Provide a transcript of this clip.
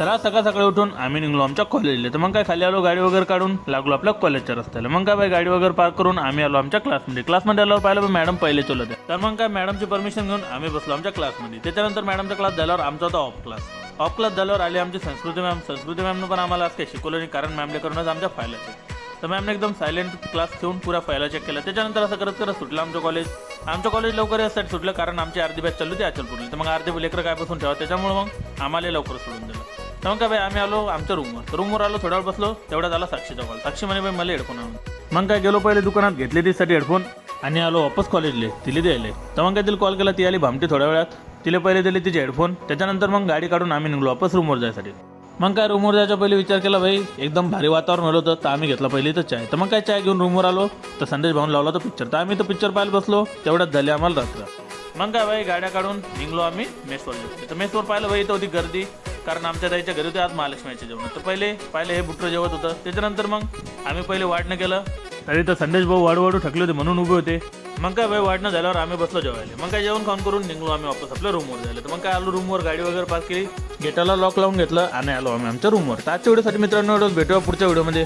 तर आज सकाळ सकाळी उठून आम्ही निघलो आमच्या कॉलेजला. तर मग काय खाली आलो, गाडी वगैरे काढून लागलो आपल्या कॉलेजच्या रस्त्याला. मग काय बाई गाडी वगैरे पार्क करून आम्ही आलो आमच्या क्लासमध्ये आल्यावर पाहिलं मॅडम पहिले चलत आहे. तर मग काय मॅडमची परमिशन घेऊन आम्ही बसलो आमच्या क्लासमध्ये. त्याच्यानंतर मॅडमचा क्लास झाल्यावर आमचा होता ऑफ क्लास झाल्यावर आली आमची संस्कृती मॅमनं पण आम्हाला आज काही शिकवलं नाही, कारण मॅमने करूनच आमच्या फायला चेक. तर मॅमने एकदम सायलेंट क्लास ठेवून पुरा फायला चेक केला. त्याच्यानंतर असं करत करत सुटलं आमचं कॉलेज लवकर यासाठी सुटलं कारण आमची अर्धी बॅच चालू होती अचलपूरला. तर मग अर्धे लेकरं काय बसून ठेवा, त्याच्यामुळे मग आम्हाला लवकर सोडून दिलं. तर मग काय बाई आम्ही आलो आमच्या रूमवर आलो, थोड्या वेळ बसलो. तेवढ्यात आला साक्षीचा कॉल. साक्षी म्हणे बाई मला हेडफोन आणून. मग काय गेलो पहिले दुकानात घेतले तिच्यासाठी हेडफोन आणि आलो वापस कॉलेजले तिला द्यायला. तर मग काय तिला कॉल केला, ती आली भामटी थोड्या वेळात. तिला पहिले दिले तिचे हेडफोन. त्याच्यानंतर मग गाडी काढून आम्ही निघलो वापस रूमवर जायसाठी. मग काय रूमवर जायच्या पहिले विचार केला भाई एकदम भारी वातावरण होलं होतं, तर आम्ही घेतला पहिले तर चाय. तर मग काय चाय घेऊन रूमवर आलो. तर संदेश भाऊन लावला तो पिक्चर. तर आम्ही तो पिक्चर पाहायला बसलो. तेवढ्यात झाली आम्हाला रात्र. मग काय भाई गाड्या काढून निघलो आम्ही मेसवर. तर मेसवर पाहिलं भाई इथं होती गर्दी, कारण आमच्या ताईच्या घरी होते आज महालक्ष्मीचे जेवण. तर पहिले हे बुट्टर जेवत होतं. त्याच्यानंतर मग आम्ही पहिले वाढणं केलं. तरी तर संदेश भाऊ वाढू थकले होते म्हणून उभे होते. मग काय भाई वाढणं झाल्यावर आम्ही बसलो जेवायला. मग काय जेवण खाऊन करून निघलो आम्ही वापस आपल्या रूमवर जायला. तर मग काय आलो रूमवर, गाडी वगैरे पार्क केली, गेटाला लॉक लावून घेतलं आणि आलो आम्ही आमच्या रूमवर. तर आजच्या व्हिडिओसाठी मित्रांनो भेटूया पुढच्या व्हिडिओमध्ये.